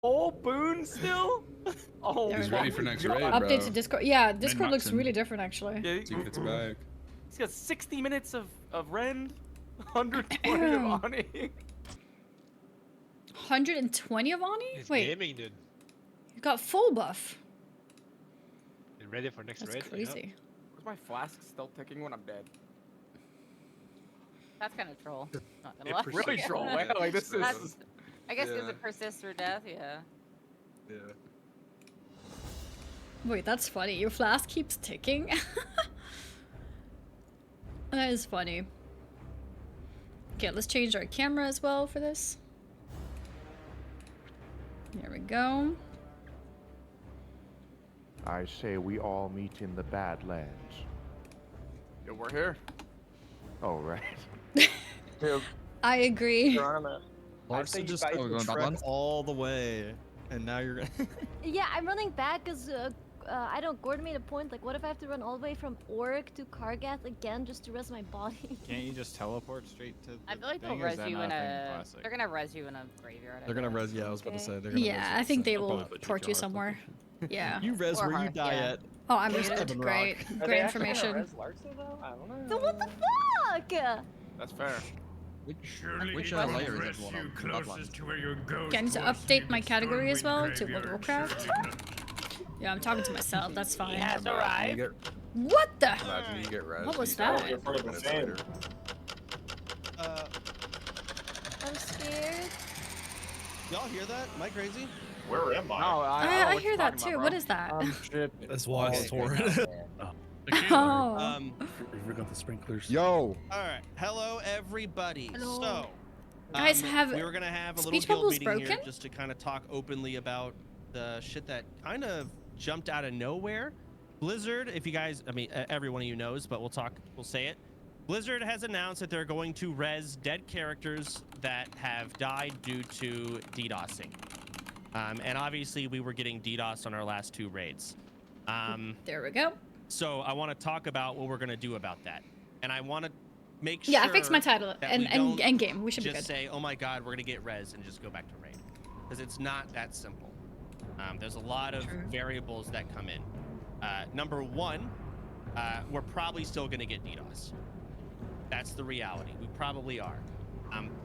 Oh, Boone still? Oh, He's ready for next raid, bro. Update to Discord. Yeah, Discord looks really different actually. Yeah, See if it's back. He's got 60 minutes of Rend, 120 of Ani. 120 of Ani? It's Wait, gaming, dude. you got full buff. Get ready for next That's raid. crazy. Where's my flask still ticking when I'm dead? That's kind of troll. Not gonna It lie. Really troll, man. Like, this is... That's, I guess because Yeah. it persists through death, yeah. Yeah. Wait, that's funny. Your flask keeps ticking. That is funny. Okay, let's change our camera as well for this. There we go. I say we all meet in the Badlands. Yeah, we're here. Oh, right. I agree. Larson just going all the way, and now you're gonna. Yeah, I'm running back because I don't. Gordon made a point. Like, what if I have to run all the way from Orc to Kargath again just to rest my body? Can't you just teleport straight to the I feel like they'll thing, or is res that you not in a thing in a. Classic? They're gonna res you in a graveyard. They're gonna res. Yeah, I was about to say. They're gonna Yeah, res I think they They'll will probably put port you to somewhere. Yeah. You res Or where you hearth, die yeah. at. Oh, understood. Seven Great. Rock. Great information. So what the fuck? That's fair. Which layer is it on? Closest to where your ghost Okay, I need to was, so update you my can category as storm well in to World of graveyards. Warcraft. Yeah, I'm talking to myself. That's fine. He has arrived. What the? Imagine you get res. What was you die that? like 20 minutes later. I'm scared. Y'all hear that? Am I crazy? Where am I? No, I hear that too. What is that? That's why it's torn. Oh. We forgot the sprinklers. Yo! All right. Hello, everybody. Hello. So, Guys, have we were gonna have a little speech guild bubbles meeting here broken? just to kind of talk openly about the shit that kind of jumped out of nowhere. Blizzard, if you guys, I mean, every one of you knows, but we'll say it. Blizzard has announced that they're going to res dead characters that have died due to DDoSing. And obviously we were getting DDoS on our last 2 raids. There we go. So I want to talk about what we're going to do about that. And I want to make sure Yeah, I fixed my title that and we don't end game. We should be just good. say, oh my god, we're going to get res and just go back to raid. Because it's not that simple. There's a lot of variables that come in. Number 1, we're probably still going to get DDoS. That's the reality. We probably are.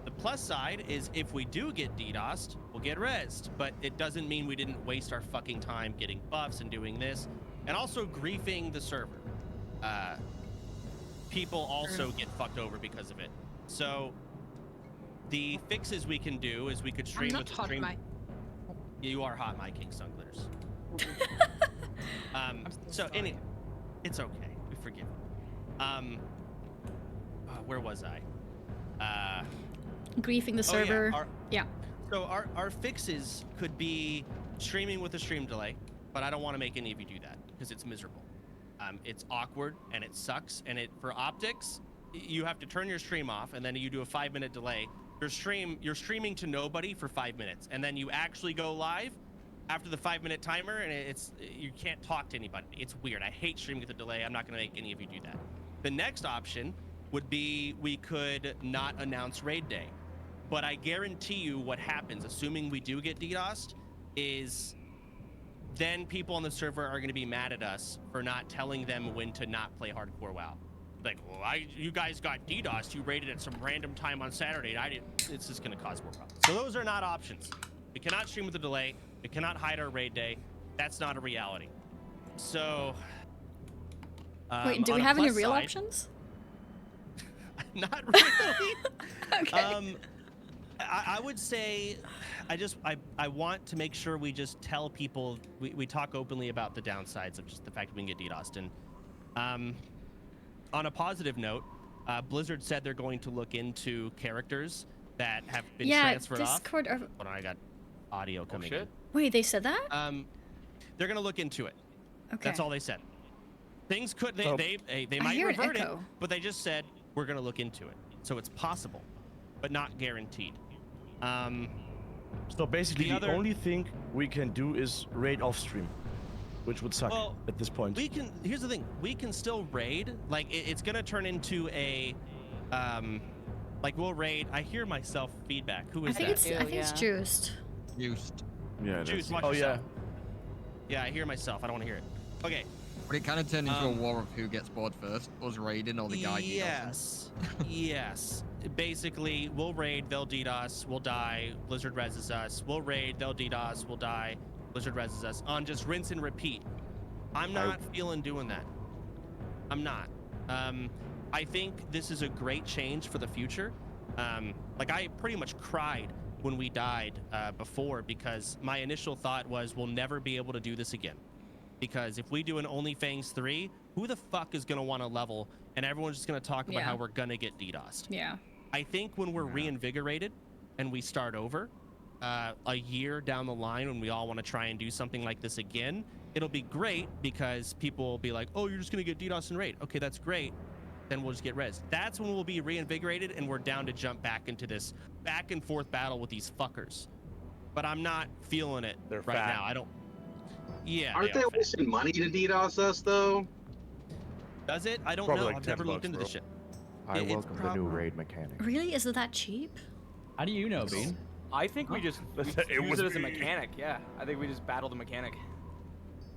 The plus side is if we do get DDoSed, we'll get rezzed. But it doesn't mean we didn't waste our fucking time getting buffs and doing this. And also griefing the server. People also get fucked over because of it. So the fixes we can do is we could stream with the stream. You are hot, my king sunglitters. So it's okay. We forgive. Where was I? Griefing the server. Yeah. So our fixes could be streaming with a stream delay, but I don't want to make any of you do that because it's miserable. It's awkward and it sucks. And for optics, you have to turn your stream off and then you do a 5-minute delay. You're streaming to nobody for 5 minutes, and then you actually go live after the 5-minute timer, and you can't talk to anybody. It's weird. I hate streaming with a delay. I'm not going to make any of you do that. The next option would be we could not announce raid day, but I guarantee you what happens, assuming we do get DDoSed, is then people on the server are going to be mad at us for not telling them when to not play hardcore WoW. Like, well, you guys got DDoSed. You raided at some random time on Saturday. And I didn't. It's just going to cause more problems. So those are not options. We cannot stream with a delay. We cannot hide our raid day. That's not a reality. So. Wait, do we have any real options? Not really. Okay. I would say, I want to make sure we just tell people, we talk openly about the downsides of just the fact that we can get DDoSed. And on a positive note, Blizzard said they're going to look into characters that have been transferred Discord off. Hold on, I got audio coming in. Wait, they said that? They're going to look into it. Okay. That's all they said. Things could, they might revert it, but they just said, we're going to look into it. So it's possible, but not guaranteed. So basically, the only thing we can do is raid off stream, which would suck at this point. We can. Here's the thing: we can still raid. Like it's gonna turn into a, like we'll raid. I hear myself feedback. Who is that? I think it's juiced. Juiced. Yeah. Juice, watch Oh yourself. Yeah, I hear myself. I don't want to hear it. Okay. But it kind of turned into a war of who gets bored first, us raiding or the guy DDoSing. Yes. Yes. Basically, we'll raid, they'll DDoS, we'll die, Blizzard reses us. We'll raid, they'll DDoS, we'll die, Blizzard reses us. On just rinse and repeat. I'm not feeling doing that. I'm not. I think this is a great change for the future. Like, I pretty much cried when we died before, because my initial thought was we'll never be able to do this again. Because if we do an Onlyfangs 3, who the fuck is going to want to level, and everyone's just going to talk about how we're going to get DDoSed. Yeah. I think when we're reinvigorated and we start over a year down the line, when we all want to try and do something like this again, it'll be great, because people will be like, oh, you're just going to get DDoS and raid. Okay, that's great. Then we'll just get res. That's when we'll be reinvigorated and we're down to jump back into this back and forth battle with these fuckers. But I'm not feeling it now. I don't. Yeah. Aren't they wasting money to DDoS us though? Does it? I don't Probably know. like I've 10 never looked bucks, into bro. this shit. I welcome the new raid mechanic. Really? Is it that cheap? How do you know, Bean? I think we just It use was it as a me. mechanic. Yeah, I think we just battle the mechanic.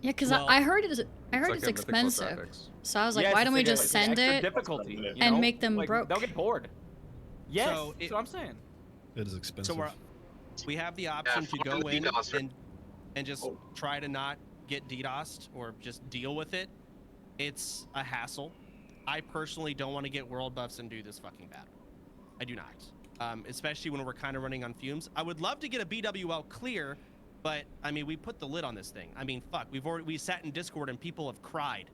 Yeah, because Well, I heard it's like it's a mythical expensive. graphics. So I was like, Yes, why it's don't we like just it's send extra it? difficulty, you and know? make them Like, broke? They'll get bored. Yes, So that's what I'm saying. It is expensive. So we have the option to farm go in DDoS. and just try to not get DDoSed or just deal with it. It's a hassle. I personally don't want to get world buffs and do this fucking battle. I do not. Especially when we're kind of running on fumes. I would love to get a BWL clear, but I mean, we put the lid on this thing. I mean, fuck, we sat in Discord and people have cried.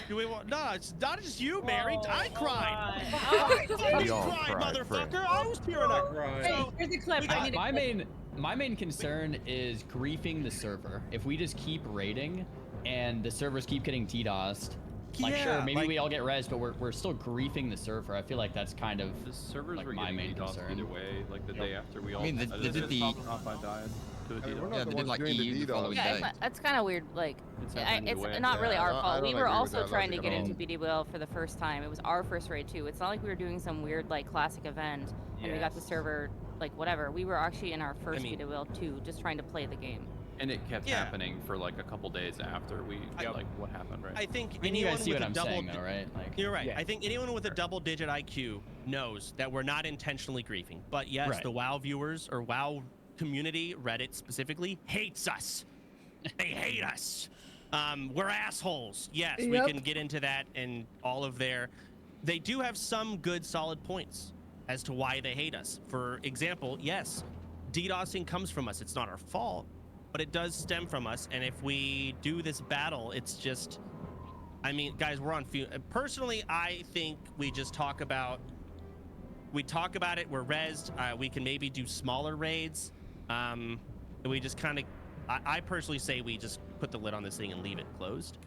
Do we want? No, it's not just you, Mary. I cried. I We all cried, cried, motherfucker. Fred. I was tearing up. Hey, Here's a clip. I need My main concern is griefing the server. If we just keep raiding and the servers keep getting DDoSed, like sure, maybe we all get res, but we're still griefing the server. I feel like that's kind of The servers like were my getting main DDoS concern. either way. Like the day after we all. I mean, they did the. Off, I died to a DDoS. Yeah, they did like EU the following day. That's kind of weird. Like, It's happening it's either way. not really Yeah, our I fault. don't We were agree with also that trying to logic get at into BDWL for the first time. It was our first raid too. It's not like we were doing some weird like classic event and we got the server like whatever. We were actually in our first BDWL too, just trying to play the game. And it kept happening for like a couple days after we like what happened, right? I think I mean, you anyone guys see with what a I'm double. saying, though, right? Like, You're right. Yeah. I think anyone with a double-digit IQ knows that we're not intentionally griefing. But yes, Right. the WoW viewers or WoW community, Reddit specifically, hates us. They hate us. We're assholes. Yes, we can get into that and all of their. They do have some good, solid points as to why they hate us. For example, yes, DDoSing comes from us. It's not our fault, but it does stem from us. And if we do this battle, it's just. I mean, guys, we're on. Personally, I think we just talk about. We talk about it. We're rezzed. We can maybe do smaller raids. And we just kind of. I personally say we just put the lid on this thing and leave it closed.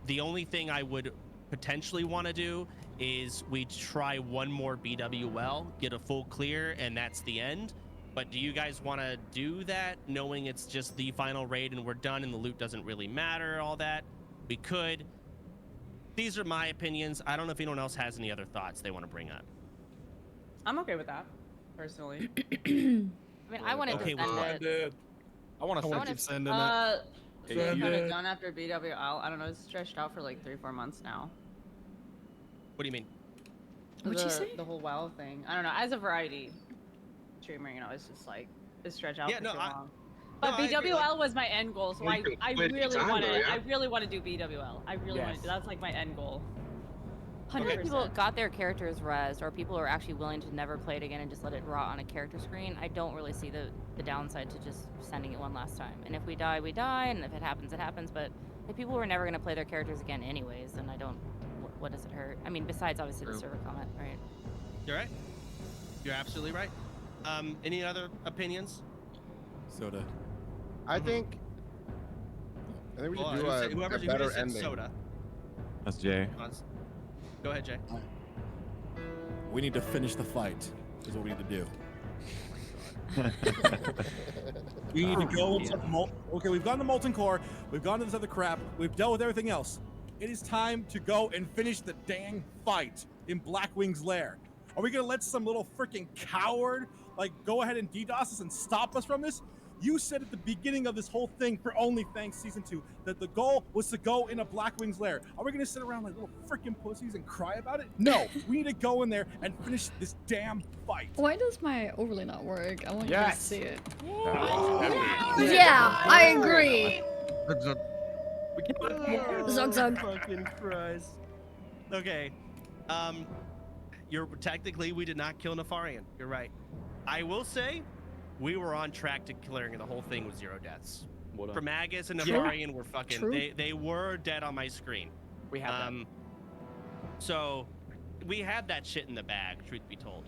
The only thing I would potentially want to do is we try one more BWL, get a full clear, and that's the end. But do you guys want to do that, knowing it's just the final raid and we're done and the loot doesn't really matter, all that? We could. These are my opinions. I don't know if anyone else has any other thoughts they want to bring up. I'm okay with that, personally. I mean, I want to Okay, defend it. I want to keep sending it. So I'm kind of done after BWL. I don't know. It's stretched out for like 3-4 months now. What do you mean? What'd you say? The whole WoW thing. I don't know. As a variety streamer, you know, it's just like it's stretched out for too long. But I agree, BWL was my end goal, so I really time, want to. though, yeah. I really want to do BWL. I really want to do. That's like my end goal. I feel like people got their characters rezzed, or people are actually willing to never play it again and just let it rot on a character screen. I don't really see the downside to just sending it one last time. And if we die, we die, and if it happens, it happens. But if people were never going to play their characters again anyways, then I don't. What does it hurt? I mean, besides obviously the server comment, right? You're right. You're absolutely right. Any other opinions? Soda. I think we should do a whoever better said ending. soda. That's Jay. Go ahead, Jay. We need to finish the fight. Is what we need to do. We need to go into the okay, we've gone to Molten Core, we've gone to this other crap, we've dealt with everything else. It is time to go and finish the dang fight in Blackwing's lair. Are we gonna let some little freaking coward like go ahead and DDoS us and stop us from this? You said at the beginning of this whole thing for Onlyfangs Season 2 that the goal was to go in a Blackwing's lair. Are we gonna sit around like little freaking pussies and cry about it? No, we need to go in there and finish this damn fight. Why does my overlay not work? I want you to see it. Yeah, I agree. Zug zug. Fucking Christ. Okay. Technically we did not kill Nefarian. You're right. I will say, we were on track to clearing the whole thing with 0 deaths. Premagus and Nefarian were fucking. They were dead on my screen. We had that. So we had that shit in the bag, truth be told.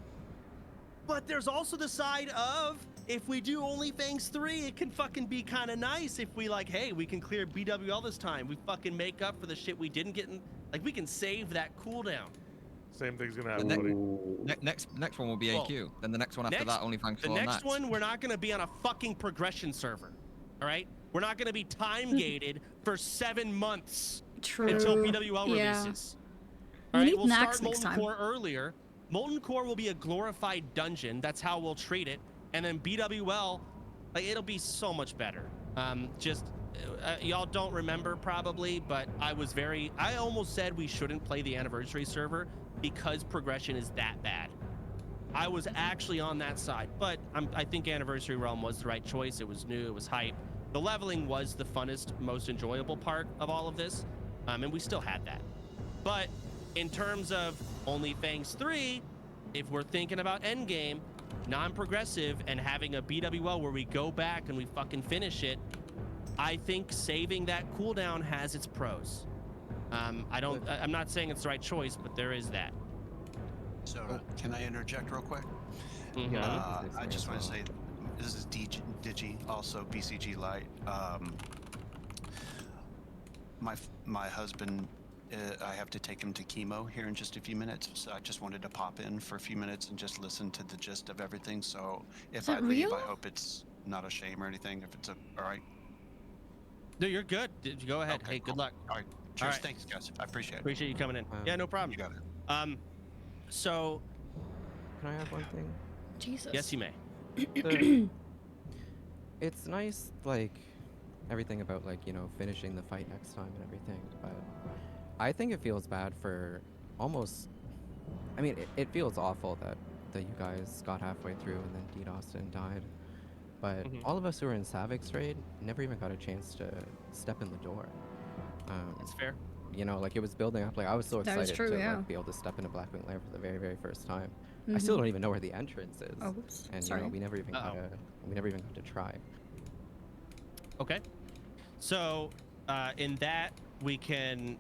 But there's also the side of, if we do Onlyfangs 3, it can fucking be kind of nice if we like, hey, we can clear BWL this time. We fucking make up for the shit we didn't get in. Like, we can save that cooldown. Same thing's gonna happen, buddy. Next one will be AQ. Then the next one after that, Onlyfangs 4. The next one, we're not gonna be on a fucking progression server. All right? We're not gonna be time gated for 7 months until BWL releases. All right, we'll start Molten Core earlier. Molten Core will be a glorified dungeon. That's how we'll treat it. And then BWL, like, it'll be so much better. Y'all don't remember probably, but I almost said we shouldn't play the anniversary server because progression is that bad. I was actually on that side, but I think Anniversary Realm was the right choice. It was new, it was hype. The leveling was the funnest, most enjoyable part of all of this, and we still had that. But in terms of Onlyfangs 3, if we're thinking about endgame, non-progressive, and having a BWL where we go back and we fucking finish it, I think saving that cooldown has its pros. I'm not saying it's the right choice, but there is that. So, can I interject real quick? I just want to say, this is Digi, also BCG Light. My husband, I have to take him to chemo here in just a few minutes, so I just wanted to pop in for a few minutes and just listen to the gist of everything. So, if I leave, I hope it's not a shame or anything. If it's all right. No, you're good. Go ahead. Okay, hey, good luck. All right. Cheers. Thanks, guys. I appreciate it. Appreciate you coming in. Yeah, no problem. You got it. So, can I have one thing? Jesus. Yes, you may. So, it's nice, like, everything about, like, you know, finishing the fight next time and everything, but I think it feels bad for almost, I mean, it feels awful that you guys got halfway through and then DDoSed and died. But all of us who were in Savix raid never even got a chance to step in the door. That's fair. You know, like, it was building up. Like, I was so That is excited true, to yeah. like, be able to step into Blackwing Lair for the very, very first time. I still don't even know where the entrance is. Oh, oops. And Sorry. you know, we never even got to try. Okay. So, in that, we can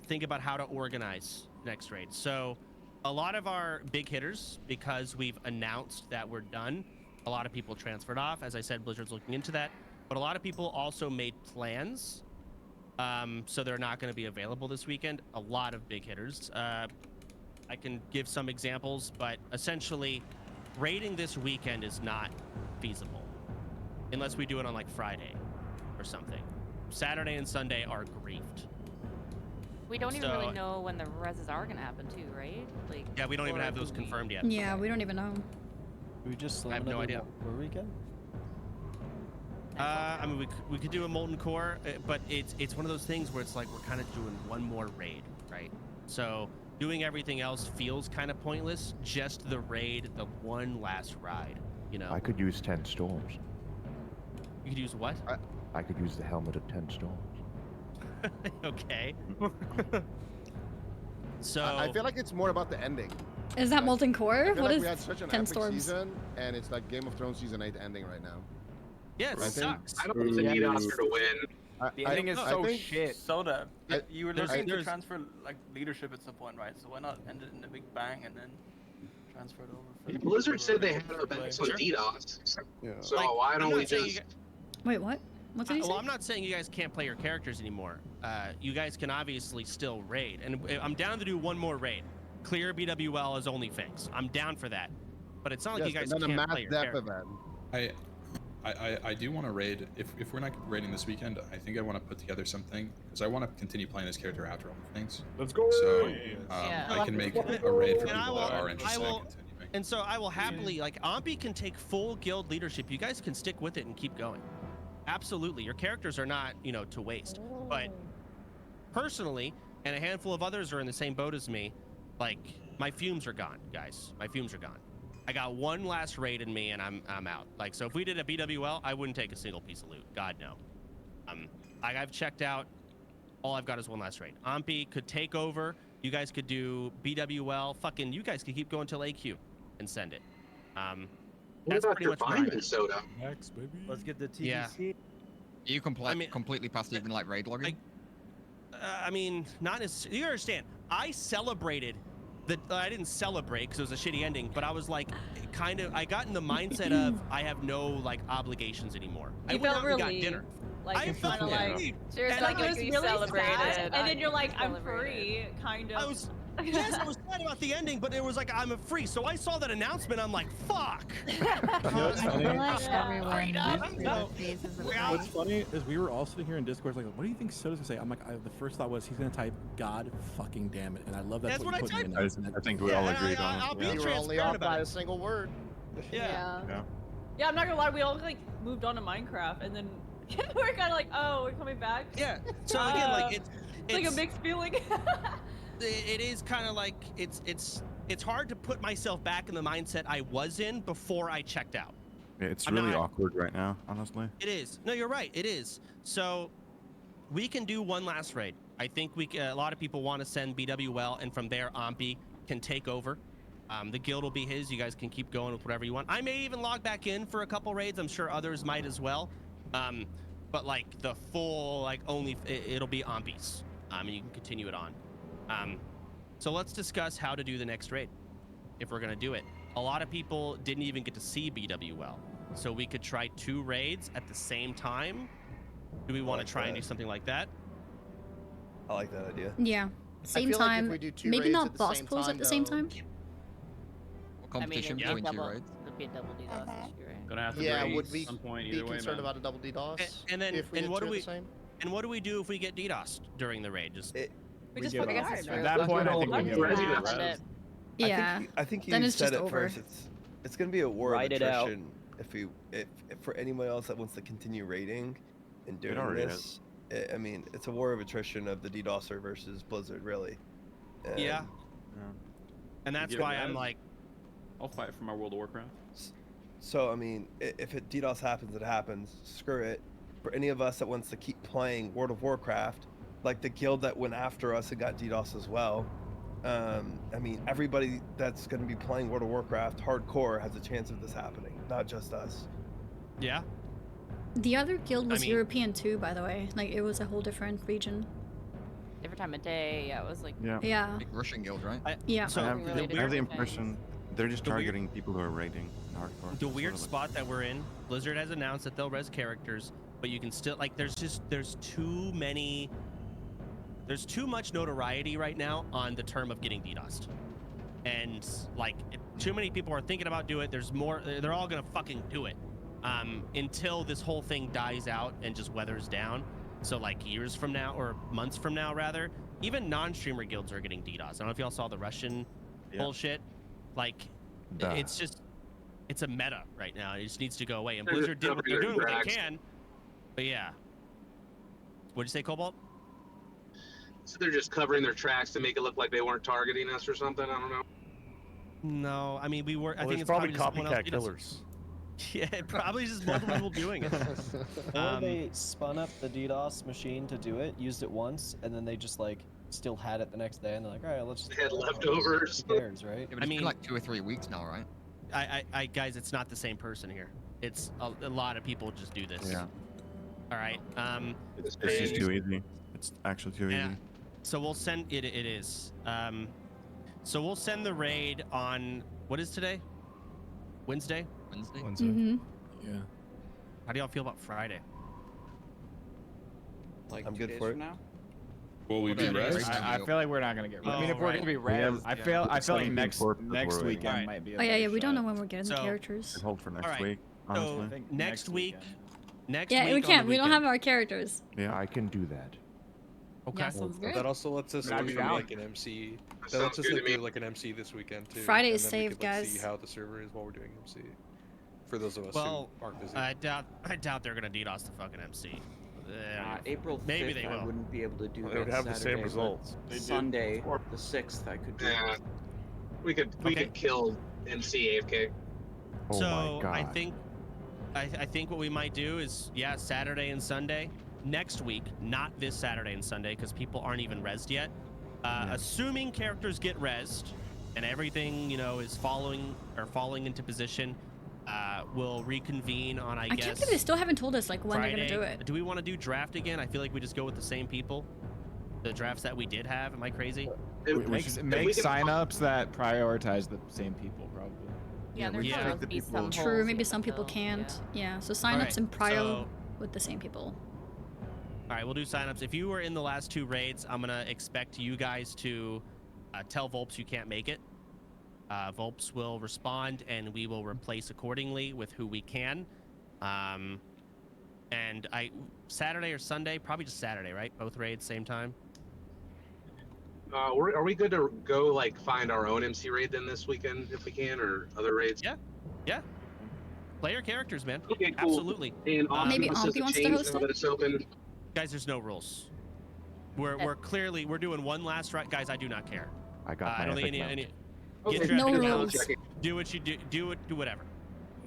think about how to organize next raid. So, a lot of our big hitters, because we've announced that we're done, a lot of people transferred off. As I said, Blizzard's looking into that. But a lot of people also made plans, so they're not going to be available this weekend. A lot of big hitters. I can give some examples, but essentially, raiding this weekend is not feasible unless we do it on like Friday or something. Saturday and Sunday are griefed. We don't even really know when the reses are gonna happen too, right? Like, yeah, we don't even have those confirmed yet. Yeah, we don't even know. We just I have no idea. Where we go? I mean, we could do a Molten Core, but it's one of those things where it's like we're kind of doing one more raid, right? So doing everything else feels kind of pointless. Just the raid, the one last ride, you know. I could use 10 storms. You could use what? I could use the helmet of 10 storms. Okay. So I feel like it's more about the ending. Is that Molten Core? I feel What like is we had such an 10 epic storms? season, and it's like Game of Thrones season 8 ending right now. Yeah, it sucks. I don't need Oscar to win. The ending is so shit. Soda, you were looking to transfer like leadership at some point, right? So why not end it in a big bang and then transfer it over? Blizzard said they had our backs with DDoS. Yeah. So Like, why I'm don't not we saying just? Wait, what? What did he say? Well, I'm not saying you guys can't play your characters anymore. You guys can obviously still raid, and I'm down to do one more raid. Clear BWL as Onlyfangs. I'm down for that. But it's not like you guys and then a can't mass play your death character. event. I do want to raid. If we're not raiding this weekend, I think I want to put together something because I want to continue playing this character after Onlyfangs. Let's go. So Yeah. I can make a raid for people that are interested in continuing. And so I will happily, like, Ampi can take full guild leadership. You guys can stick with it and keep going. Absolutely. Your characters are not, you know, to waste. But personally, and a handful of others are in the same boat as me, like, my fumes are gone, guys. My fumes are gone. I got one last raid in me and I'm out. Like, so if we did a BWL, I wouldn't take a single piece of loot. God, no. Like, I've checked out. All I've got is one last raid. Ampi could take over. You guys could do BWL. Fucking, you guys could keep going till AQ and send it. That's pretty much finding soda. Next, baby. Let's get the TBC. Yeah. You completely past even like raid logging? I mean, not as you understand. I celebrated that. I didn't celebrate because it was a shitty ending, but I was like, kind of. I got in the mindset of I have no like obligations anymore. I went out and got dinner. Like, I felt like, and like it was you really celebrated. sad, and then you're like, I'm free, kind of. I was. Yes, I was sad about the ending, but it was like I'm free. So I saw that announcement. I'm like, fuck. What's What's funny is we were all sitting here in Discord like, what do you think Soda's gonna say? I'm like, the first thought was he's gonna type God fucking damn it, and I love That's what I typed. I think we all agreed on it. I'll be You were only transparent off about by it. a single word. Yeah. Yeah, I'm not gonna lie, we all like moved on to Minecraft, and then we're kind of like, oh, we're coming back. Yeah. So again, like it's like a mixed feeling. It is kind of like it's hard to put myself back in the mindset I was in before I checked out. Yeah, it's really awkward right now, honestly. It is. No, you're right. It is. So we can do one last raid. I think a lot of people want to send BWL, and from there, Ampi can take over. The guild will be his. You guys can keep going with whatever you want. I may even log back in for a couple raids. I'm sure others might as well. But like the full, like it'll be Ampi's. And you can continue it on. So let's discuss how to do the next raid, if we're gonna do it. A lot of people didn't even get to see BWL, so we could try 2 raids at the same time. Do we want to try and do something like that? I like that idea. Yeah. Same time. Maybe not boss pulls at the same time. What competition between 2 raids? It'd be a double DDoS issue, right? Gonna have to Yeah, raid would we some point be either way, concerned man. about a double DDoS? And then, if we and what do we? the same? And what do we do if we get DDoSed during the raid? Just We just give fucking up. hard. At that point, I think we give up. Yeah. I think you Then it's said just it over. first. It's going to be a war Write of it out. attrition if for anyone else that wants to continue raiding and doing already this. I mean, it's a war of attrition of the DDoSer versus Blizzard, really. yeah. And that's Get why res. I'm like, I'll fight for my World of Warcraft. So I mean, if it DDoS happens, it happens. Screw it. For any of us that wants to keep playing World of Warcraft, like the guild that went after us and got DDoS as well. I mean, everybody that's going to be playing World of Warcraft hardcore has a chance of this happening, not just us. yeah. The other guild was I mean- European too, by the way. Like, it was a whole different region. Different time of day. Yeah, it was like. Yeah. Yeah. Big Russian guild, right? Yeah. So I have related the to impression they're just The weird- targeting people who are raiding in hardcore. The Sort weird of like- spot that we're in, Blizzard has announced that they'll res characters, but you can still like there's too much notoriety right now on the term of getting DDoSed. And like too many people are thinking about doing it. There's more, they're all gonna fucking do it. Until this whole thing dies out and just weathers down. So like years from now, or months from now rather, even non-streamer guilds are getting DDoS. I don't know if y'all saw the Russian bullshit. Like it's just, it's a meta right now. It just needs to go away. And Blizzard they're doing what they can. But yeah. What'd you say, Cobalt? So they're just covering their tracks to make it look like they weren't targeting us or something. I don't know. No, I mean we were. I think There's it's probably just someone else copycat did us. killers. Yeah, probably just multiple people doing it. Or they spun up the DDoS machine to do it, used it once, and then they just like still had it the next day, and they're like, all right, let's just. They had leftovers. Who cares, right? Yeah, but I it's mean- been like 2 or 3 weeks now, right? I guys, it's not the same person here. It's a lot of people just do this. Yeah. All right. It's just too easy. It's actually too Yeah. easy. So we'll send it. It is. So we'll send the raid on what is today? Wednesday. Wednesday. Mm-hmm. Yeah. How do y'all feel about Friday? Like I'm 2 good days for from it. now. Will we be Yeah, res? raised. I feel like we're not gonna get. I mean, Oh, if we're right. gonna be We res, have- I feel like 17th next before we weekend waiting. might be. A Oh yeah, better yeah. We don't know shot. when we're getting the So- characters. Could hold for next Alright. week, I honestly. think Next week. weekend. Next Yeah, week. we on can't. the We don't weekend. have our characters. Yeah, I can do that. Okay. Yeah, sounds Well, good. that also lets us I'd be do down. like an MC. That That lets sounds us good like to me. do like an MC this weekend too. Friday is and then we saved, could, like, guys. see how the server is while we're doing MC. For those of us Well, who aren't busy. I doubt they're gonna DDoS the fucking MC. April 5th, Maybe they I will. wouldn't be able to do Well, that. they would have the same Saturday, but results. Sunday, the 6th, I could do. Yeah, we could kill MC AFK. So I think what we might do is Saturday and Sunday next week, not this Saturday and Sunday because people aren't even rezzed yet. Assuming characters get rezzed and everything is falling into position, we'll reconvene on I can't guess. believe they still haven't told us like when Friday. they're gonna do it. Do we want to do draft again? I feel like we just go with the same people. The drafts that we did have. Am I crazy? Make signups that prioritize the same people, probably. Yeah, there's yeah. supposed to be some True, holes maybe in some the people bill, can't. Yeah, so signups Alright, and prio so- with the same people. All right, we'll do signups. If you were in the last 2 raids, I'm gonna expect you guys to tell Volps you can't make it. Volps will respond, and we will replace accordingly with who we can. And Saturday or Sunday, probably just Saturday, right? Both raids same time. Are we good to go like find our own MC raid then this weekend if we can, or other raids? Yeah. Play your characters, man. Okay, cool. Absolutely. And Maybe Ompy wants to host it? It's open. Guys, there's no rules. We're doing one last right. Guys, I do not care. I got I don't think my any. Okay. Get your No epic rules. accounts, do what you do. Do whatever.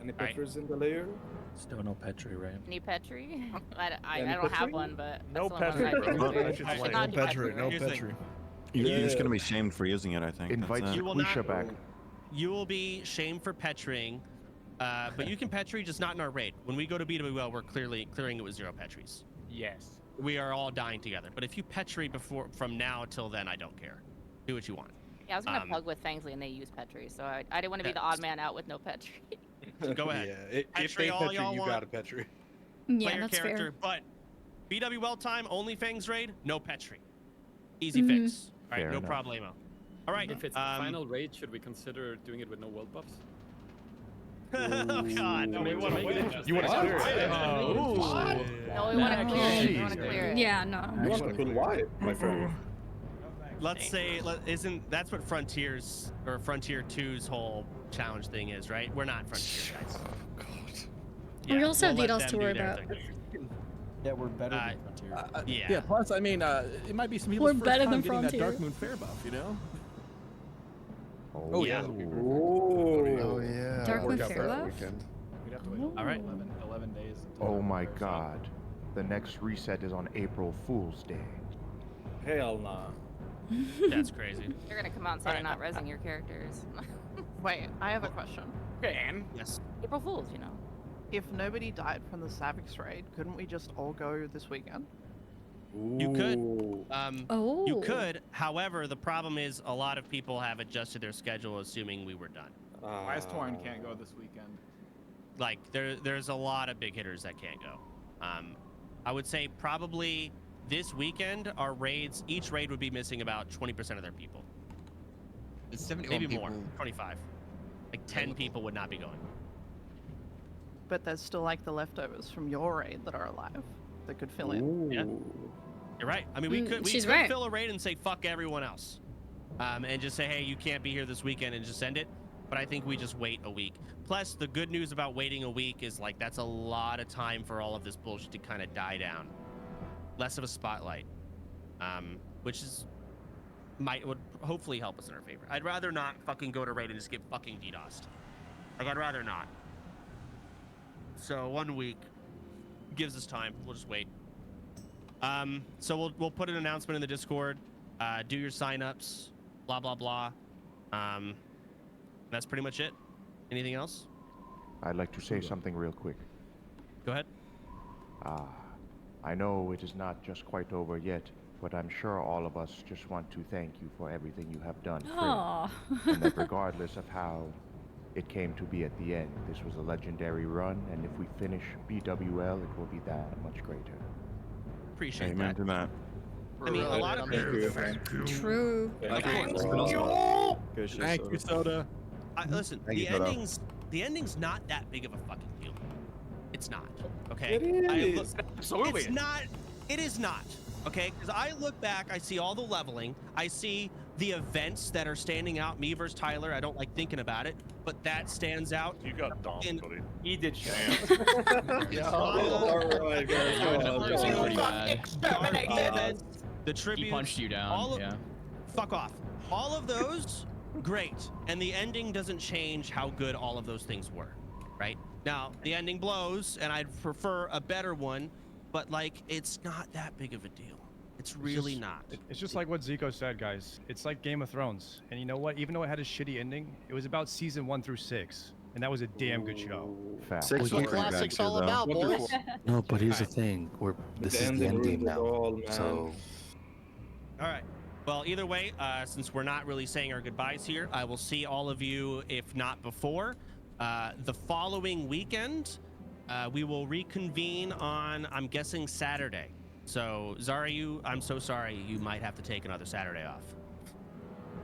Any All right. pictures in the layer? Still no Petri, right? Any Petri? I Any don't have Petri? one, but No that's the one Petri. I No should do. I should Petri. not do Petri, no Here's the thing. Petri. You're just gonna be shamed for using it, I think. Invite That's it. You will Fuchsia not- back. You will be shamed for Petring, but you can Petri, just not in our raid. When we go to BWL, we're clearing it with 0 Petries. Yes. We are all dying together. But if you Petri from now till then, I don't care. Do what you want. Yeah, I was gonna plug with Fangsley and they use Petri, so I didn't want to be the odd man out with no Petri. Go ahead. Yeah, if Petri they all Petri, y'all you want. got a Petri. Play Yeah, your that's character, fair. but BWL time, Onlyfangs raid, no Petri. Easy Mm-hmm. fix. All right, Fair no enough. problemo. All right. If it's the final raid, should we consider doing it with no world buffs? Oh God. No, we want to win it. You want to clear it? No, we want to clear it. We want to clear it. Yeah, no. You want to put why, my friend? Let's say, that's what Frontiers or Frontier 2's whole challenge thing is, right? We're not Frontier guys. We also have we'll let DDoS to them do worry their about. thing. Yeah, we're better than Frontier. Yeah. Yeah. Plus, I mean, it might be some We're people's first better time than getting that Frontier. Dark Moon Fair buff, you know? Oh, yeah. Oh yeah. Dark Moon Work out Fair that buff? weekend. We'd have to wait All right. 11 days. Oh my god. The next reset is on April Fool's Day. Hell nah. That's crazy. They're gonna come out and say they're not rezzing your characters. Wait, I have a question. Yes. April Fools, you know. If nobody died from the Savix raid, couldn't we just all go this weekend? You could. Oh. You could. However, the problem is a lot of people have adjusted their schedule assuming we were done. Wise Torn can't go this weekend. Like there's a lot of big hitters that can't go. I would say probably this weekend our raids, each raid would be missing about 20% of their people. It's 71 Maybe people. more. 25. Like 10 people would not be going. But there's still like the leftovers from your raid that are alive that could fill in. Yeah. You're right. I mean, we could she's could right. fill a raid and say fuck everyone else, and just say, hey, you can't be here this weekend, and just send it. But I think we just wait a week. Plus, the good news about waiting a week is like that's a lot of time for all of this bullshit to kind of die down. Less of a spotlight, which would hopefully help us in our favor. I'd rather not fucking go to raid and just get fucking DDoSed. Like I'd rather not. So 1 week gives us time. We'll just wait. So we'll put an announcement in the Discord. Do your signups. Blah blah blah. That's pretty much it. Anything else? I'd like to say something real quick. Go ahead. I know it is not just quite over yet, but I'm sure all of us just want to thank you for everything you have done. Aw. And that regardless of how it came to be at the end, this was a legendary run, and if we finish BWL, it will be that much greater. Appreciate Amen that. to that. I mean, a lot of people. True. Thank you, Soda. Listen, Thank the you, Soda. ending's not that big of a fucking deal. It's not. Okay. It is. Absolutely. It's not. It is not. Okay, because I look back, I see all the leveling, I see the events that are standing out. Me versus Tyler, I don't like thinking about it, but that stands out. You got domed, buddy. He did shit. Alright, guys. You ended up losing pretty bad. The tribute. He punched you down. All of, yeah. Fuck off. All of those, great. And the ending doesn't change how good all of those things were, right? Now, the ending blows, and I'd prefer a better one, but like, it's not that big of a deal. It's really not. It's just like what Zico said, guys. It's like Game of Thrones. And you know what? Even though it had a shitty ending, it was about season 1 through 6. And that was a damn good show. Fact. That's what classic's all about, boys. No, but here's the thing. This is the end game now. So. All right. Well, either way, since we're not really saying our goodbyes here, I will see all of you, if not before, the following weekend. We will reconvene on, I'm guessing, Saturday. So, Zara, I'm so sorry. You might have to take another Saturday off.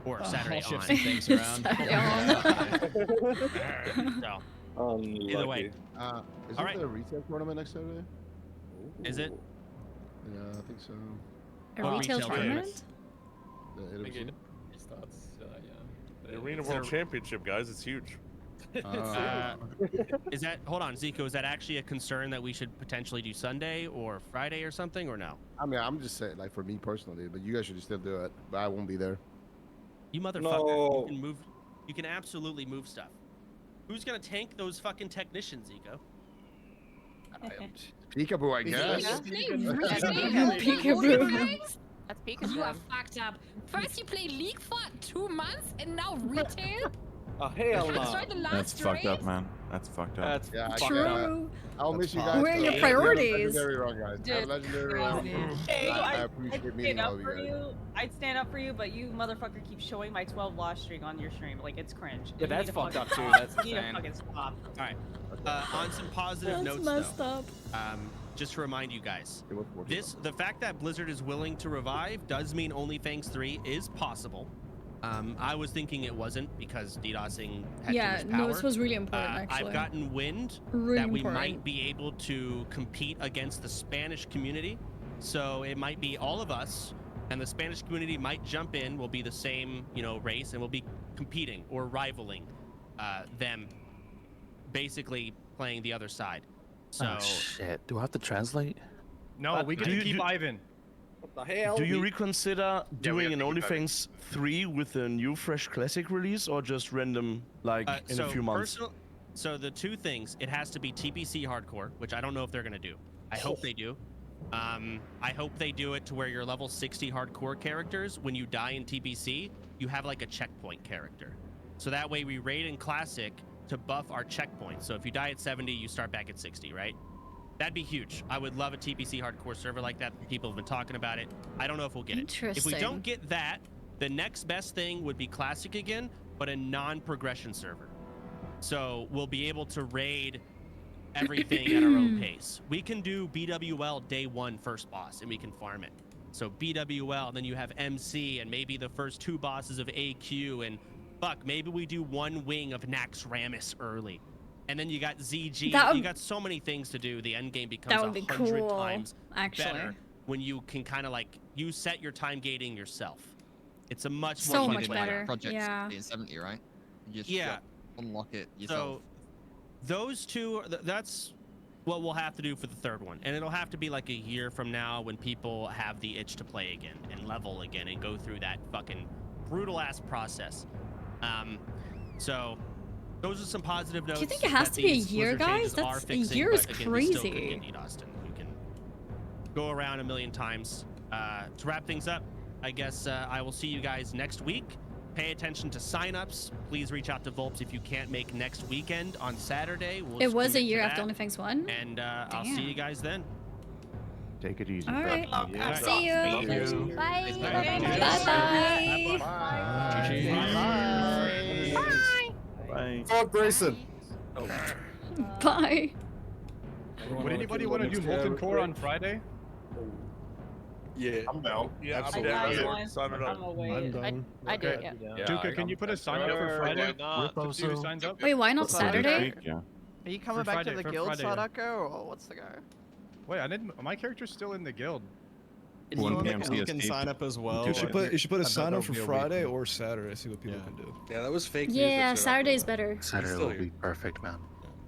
Or Saturday I'll shift on. some things around. So, either way. Isn't All right. there a retail tournament next Saturday? Is it? Yeah, I think so. A retail tournament? The I think AWC? it starts, yeah. The Arena World Championship, guys, it's huge. Is that, hold on, Zico, is that actually a concern that we should potentially do Sunday or Friday or something, or no? I mean, I'm just saying, like, for me personally, but you guys should still do it. But I won't be there. You motherfucker, you can move, you can absolutely move stuff. Who's gonna tank those fucking technicians, Zico? Peekaboo, I guess. Peekaboo. That's Pikachu. You are fucked up. First you played League for 2 months and now retail? Oh, hell no. That's fucked up, man. That's fucked up. That's Yeah, True. I'll miss you guys. Where are your too. priorities? Legendary run, guys. Have a legendary run. Hey, I I'd appreciate stand meeting all up of for you guys. you. I'd stand up for you, but you motherfucker keep showing my 12 loss streak on your stream. Like, it's cringe. Yeah, You that's need to fucked fucking up, too. stop. That's You need to insane. fucking stop. All right. On some positive That's notes, messed though, up. just to remind you guys, the fact that Blizzard is willing to revive does mean Onlyfangs 3 is possible. I was thinking it wasn't because DDoSing had Yeah, too much power. no, this was really important, actually. I've gotten wind Really that we important. might be able to compete against the Spanish community. So it might be all of us, and the Spanish community might jump in. We'll be the same, race, and we'll be competing or rivaling them, basically playing the other side. So Oh, shit. Do I have to translate? No, we get to keep Ivan. What the hell? Do you reconsider doing have an to keep OnlyFans 3 with a new fresh classic release, or just random, like, in a few months? So the two things, it has to be TPC hardcore, which I don't know if they're gonna do. I hope they do. I hope they do it to where your level 60 hardcore characters, when you die in TPC, you have like a checkpoint character. So that way we raid in classic to buff our checkpoints. So if you die at 70, you start back at 60, right? That'd be huge. I would love a TPC hardcore server like that. People have been talking about it. I don't know if we'll get it. If we don't get that, the next best thing would be classic again, but a non-progression server. So we'll be able to raid everything at our own pace. We can do BWL day 1 first boss, and we can farm it. So BWL, then you have MC, and maybe the first 2 bosses of AQ, and fuck, maybe we do 1 wing of Nax Ramus early. And then you got ZG. You got so many things to do. The end game becomes 100 times better when you can kind of like, you set your time gating yourself. It's a much more much better. Project Yeah. 60 and 70, right? You just Yeah. unlock it yourself. So those two, that's what we'll have to do for the third one. And it'll have to be like a year from now when people have the itch to play again and level again and go through that fucking brutal ass process. So those are some positive notes. Do you think it has to be a year, guys? That's a year is crazy. We can go around a million times. To wrap things up, I guess I will see you guys next week. Pay attention to signups. Please reach out to Volps if you can't make next weekend on Saturday. It was a year after Onlyfangs 1. And I'll see you guys then. Take it easy. All right. Yeah. See you. Bye. Bye. Bye. Bye. Fuck Grayson. Bye. Would anybody want to do Molten Core on Friday? Yeah, I'm down. Yeah, I'm down. down. Sign it up. I'm done. I did, yeah. Duka, can you put a sign up for Friday? Duka signs up. Wait, why not Saturday? Yeah. Are you coming back to the guild, Sadako, or what's the go? Wait, my character's still in the guild. It's 1 one p.m. that you can CST. sign up as well. You should put I a bet sign up there'll for be a Friday wait. or Saturday. See what people can do. Yeah, that was fake news. Yeah, Saturday's better. Saturday will be perfect, man.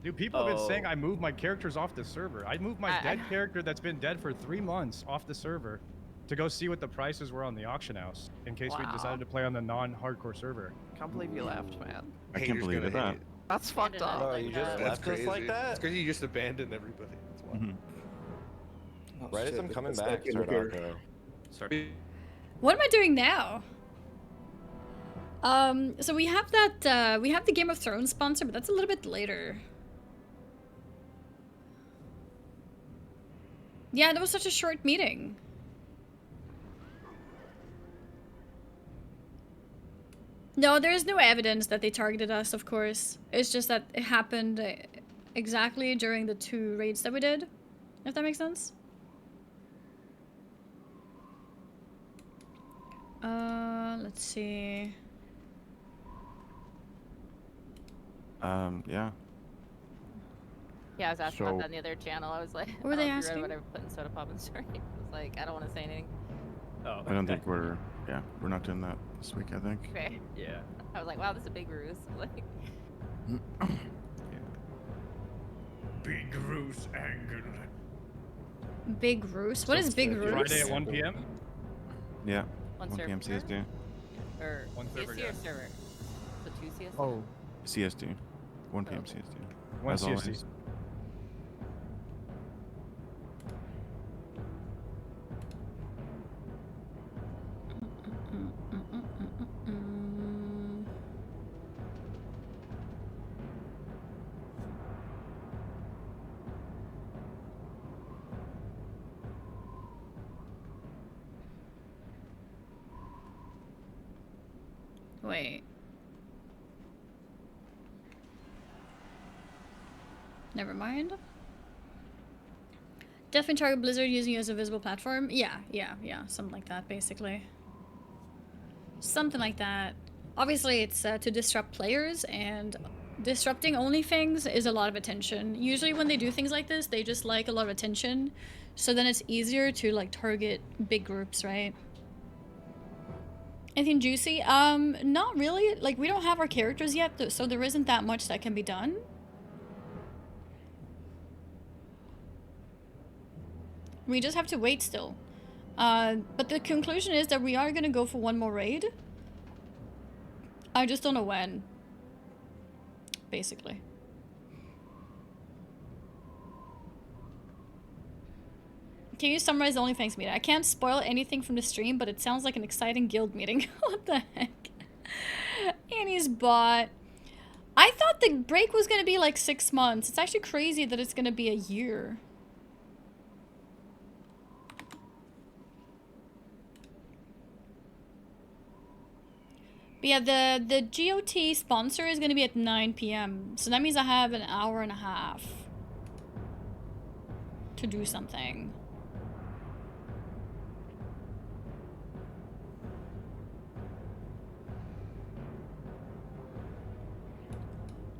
Dude, people have been saying I moved my characters off the server. I moved my dead character that's been dead for 3 months off the server to go see what the prices were on the auction house in case we decided to play on the non-hardcore server. Can't believe you left, man. I can't believe it. That. That's fucked up. No, you just left us like that? It's because you just abandoned everybody. That's why. Reddit, I'm coming back. What am I doing now? So we have that, we have the Game of Thrones sponsor, but that's a little bit later. Yeah, that was such a short meeting. No, there's no evidence that they targeted us, of course. It's just that it happened exactly during the 2 raids that we did, if that makes sense. Let's see. Yeah. Yeah, I was asking about that on the other channel. I was like, what were they I don't know if asking? you read what I put in Soda Pop and Story. I was like, I don't want to say anything. Oh. I don't think we're not doing that this week, I think. Okay. Yeah. I was like, wow, this is a big ruse. Like. Big Roos angered. Big Roos? What is Big Roos? Friday at 1 p.m.? Yeah. 1 p.m. server? CST. Or One server, CST yeah. or server? So 2 CST? Oh. CST. 1 p.m. CST. 1 As CST. always. Wait. Never mind. Definitely target Blizzard using you as a visible platform. Yeah. Something like that, basically. Something like that. Obviously, it's to disrupt players, and disrupting Onlyfangs is a lot of attention. Usually when they do things like this, they just like a lot of attention. So then it's easier to, like, target big groups, right? Anything juicy? Not really. Like, we don't have our characters yet, so there isn't that much that can be done. We just have to wait still. But the conclusion is that we are gonna go for 1 more raid. I just don't know when. Basically. Can you summarize the Onlyfangs meeting? I can't spoil anything from the stream, but it sounds like an exciting guild meeting. What the heck? Annie's bot. I thought the break was gonna be like 6 months. It's actually crazy that it's gonna be a year. But yeah, the GOT sponsor is gonna be at 9 p.m. So that means I have an hour and a half to do something.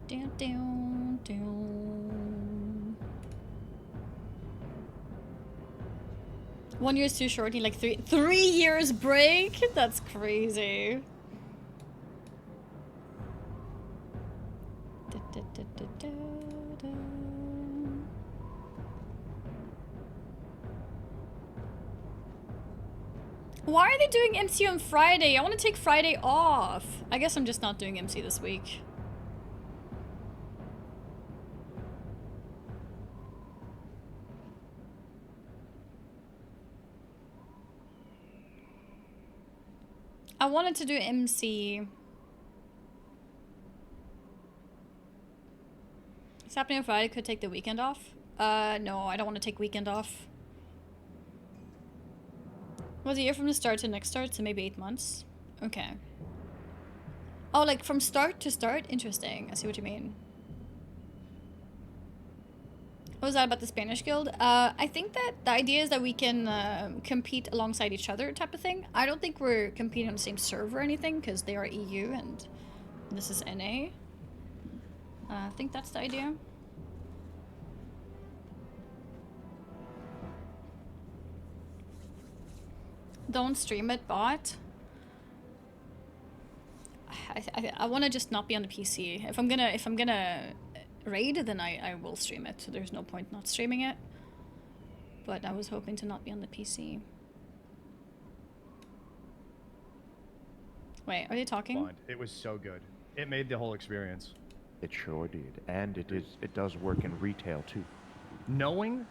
Down, down, down. 1 year's too short. Need like 3 years break? That's crazy. Why are they doing MC on Friday? I want to take Friday off. I guess I'm just not doing MC this week. I wanted to do MC. It's happening on Friday. Could take the weekend off. No, I don't want to take weekend off. Was a year from the start to next start, so maybe 8 months. Okay. Oh, like from start to start? Interesting. I see what you mean. What was that about the Spanish Guild? I think that the idea is that we can compete alongside each other type of thing. I don't think we're competing on the same server or anything, because they are EU and this is NA. I think that's the idea. don't stream it, bot. I want to just not be on the PC. If I'm gonna raid, then I will stream it. So there's no point not streaming it. But I was hoping to not be on the PC. Wait, are they talking? It was so good. It made the whole experience. It sure did, and it does work in retail too. Knowing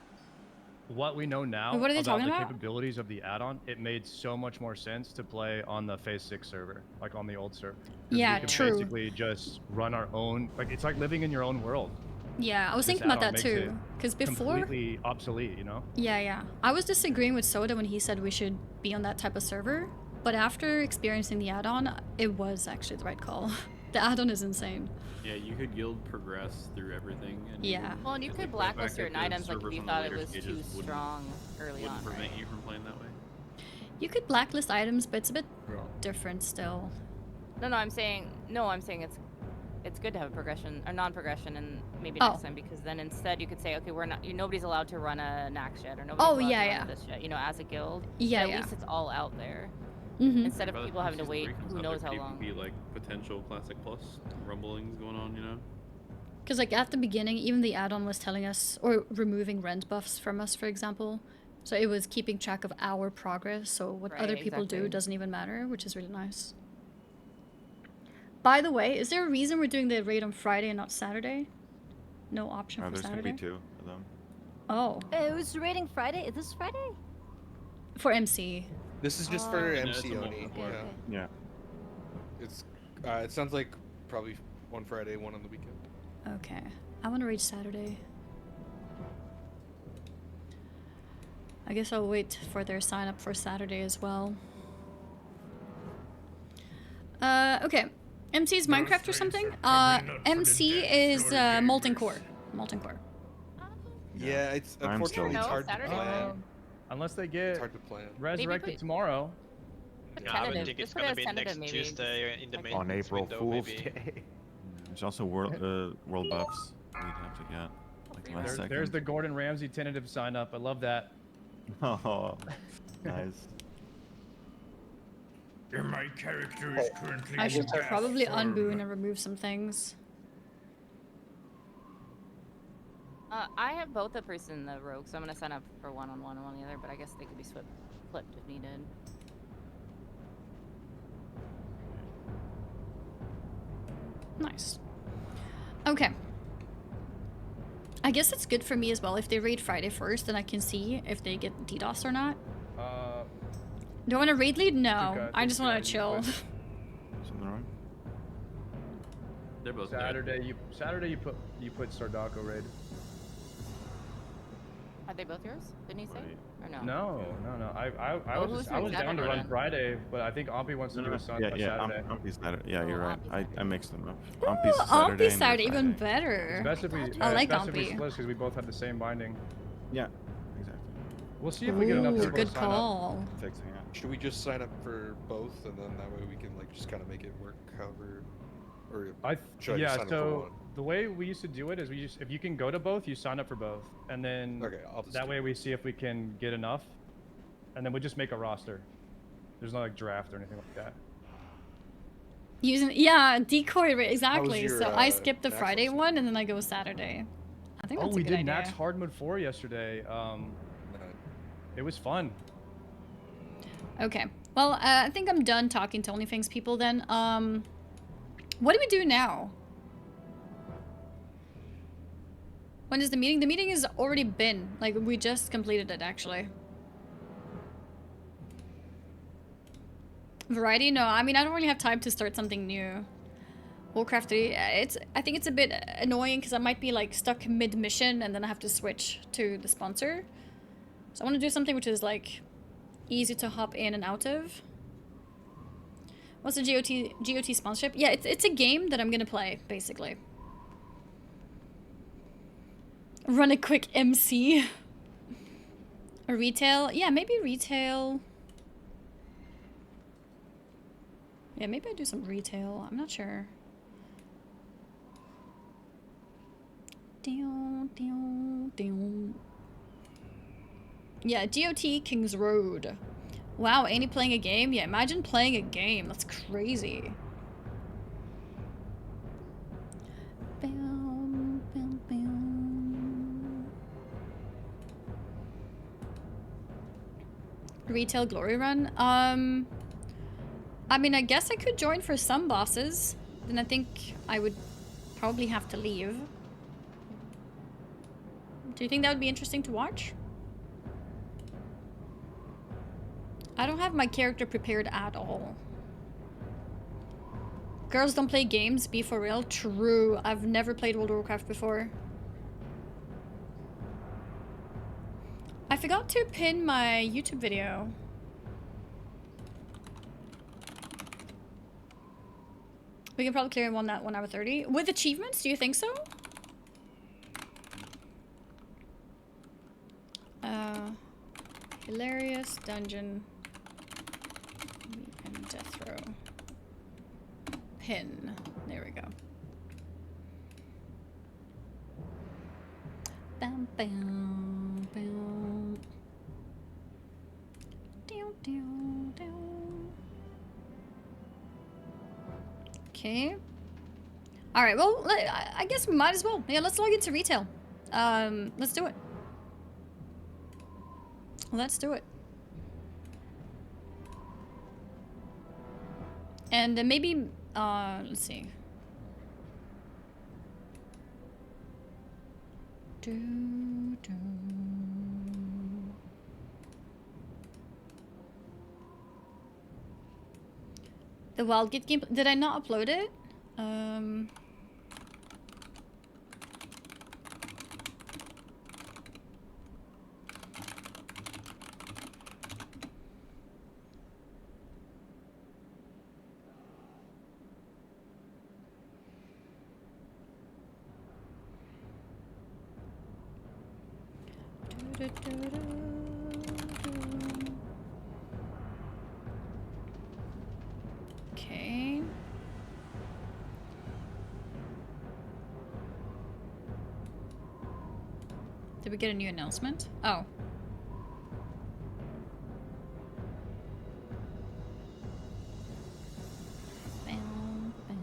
what we know now What are they about talking the about? capabilities of the add-on, it made so much more sense to play on the Phase 6 server, like on the old server. 'Cause Yeah, we could true. basically just run our own, like it's like living in your own world. Yeah, I was This thinking about add-on that makes too. Because it before, completely obsolete, you know? yeah, I was disagreeing with Soda when he said we should be on that type of server. But after experiencing the add-on, it was actually the right call. The add-on is insane. Yeah, you could guild progress through everything. And Yeah. Well, and you could like, blacklist the fact certain that the items like if servers you on the thought it later was too stages wouldn't- strong early wouldn't on, prevent right? you from playing that way. You could blacklist items, but it's a bit different still. No, I'm saying it's good to have a progression or non-progression, and maybe Oh. next time, because then instead you could say, okay, nobody's allowed to run a Nax jet or nobody's Oh, allowed yeah, to yeah. run this jet, as a guild. Yeah, But yeah. at least it's all out there. Mhm. Instead of By the people time having to Season wait 3 comes who out, knows there how could long. even be like potential Classic Plus rumblings going on, you know? Because like at the beginning, even the add-on was telling us, or removing rend buffs from us, for example. So it was keeping track of our progress, so what Right, other people do exactly. doesn't even matter, which is really nice. By the way, is there a reason we're doing the raid on Friday and not Saturday? No option for There's gonna Saturday? be 2 of them. Oh. It was raiding Friday. Is this Friday? For MC. This is just Oh. for Yeah, MC it's a only. multiple. Yeah. Yeah. It's it sounds like probably one Friday, one on the weekend. Okay. I want to raid Saturday. I guess I'll wait for their sign up for Saturday as well. Okay. MC is Minecraft or something? MC is Molten Core. Molten Core. Yeah, it's I'm unfortunately still- it's hard Saturday. to plan. Unless they It's get hard to plan. resurrected put- tomorrow. Yeah, I would Tentative. think it's Just put it gonna as be tentative, next maybe. Tuesday in the Like- main On April window, Fool's maybe. Day. There's also world buffs we'd have to get. Like last second. There's the Gordon Ramsay tentative sign up. I love that. Oh, nice. My character is currently. I should in gas probably form. unboon and remove some things. I have both the person and the rogue, so I'm gonna sign up for one on one and one on the other, but I guess they could be flipped if needed. Nice. Okay. I guess it's good for me as well. If they raid Friday first, then I can see if they get DDoS or not. Do I want to raid lead? No. I just want to chill. Something wrong? They're both Saturday you put Sardako raid. Are they both yours? Didn't he say? Or no? No. I Oh, was who's your down to Saturday run then? Friday, but I think Ampi wants to do a Saturday. Ampi's Saturday. Yeah, you're Oh, right. Ampi's I mixed them up. Ooh, Ampi's Saturday. Ampi's Saturday, and even yours Friday. better. It's best if we, I like it's best if we Ampi. split because we both have the same binding. Yeah, exactly. We'll see if we get enough Ooh, people good to sign up. call. Fixing it. Should we just sign up for both, and then that way we can like just kind of make it work however, or should I just sign up for so one? the way we used to do it is if you can go to both, you sign up for both, and then Okay, I'll just that do way we see if we can get enough, and then we just make a roster. There's no like draft or anything like that. Using decoy exactly. your, So I skipped the Nax Friday on one and then I go Saturday. I think that's we a good did idea. Nax Hard Mode 4 yesterday. It was fun. Okay. Well, I think I'm done talking to Onlyfangs people then. What do we do now? When is the meeting? The meeting has already been. Like, we just completed it, actually. Variety? No, I mean, I don't really have time to start something new. Warcraft 3, I think it's a bit annoying because I might be, like, stuck mid-mission and then I have to switch to the sponsor. So I want to do something which is, like, easy to hop in and out of. What's the GOT sponsorship? Yeah, it's a game that I'm gonna play, basically. Run a quick MC. A retail? Yeah, maybe retail. Yeah, maybe I do some retail. I'm not sure. Yeah, GOT Kings Road. Wow, Annie playing a game? Yeah, imagine playing a game. That's crazy. Bam, bam, bam. Retail glory run? I mean, I guess I could join for some bosses. Then I think I would probably have to leave. Do you think that would be interesting to watch? I don't have my character prepared at all. Girls don't play games, be for real. True. I've never played World of Warcraft before. I forgot to pin my YouTube video. We can probably clear in 1 hour 30. With achievements, do you think so? Hilarious dungeon. And death row. Pin. There we go. Bam, bam, bam. Down, down, down. Okay. All right. Well, I guess we might as well. Yeah, let's log into retail. Let's do it. Let's do it. And maybe, let's see. The Wildgate game, did I not upload it? Okay. Did we get a new announcement? Oh. Bam, bam.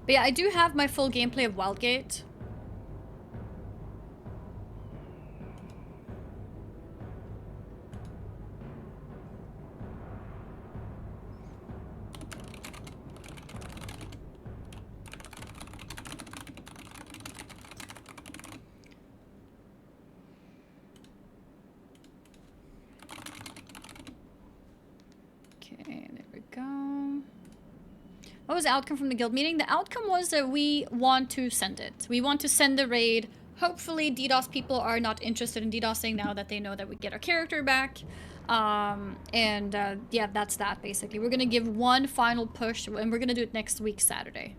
But yeah, I do have my full gameplay of Wildgate. What was the outcome from the guild meeting? The outcome was that we want to send it. We want to send the raid. Hopefully DDoS people are not interested in DDoSing now that they know that we get our character back. Yeah, that's that basically. We're gonna give one final push and we're gonna do it next week, Saturday.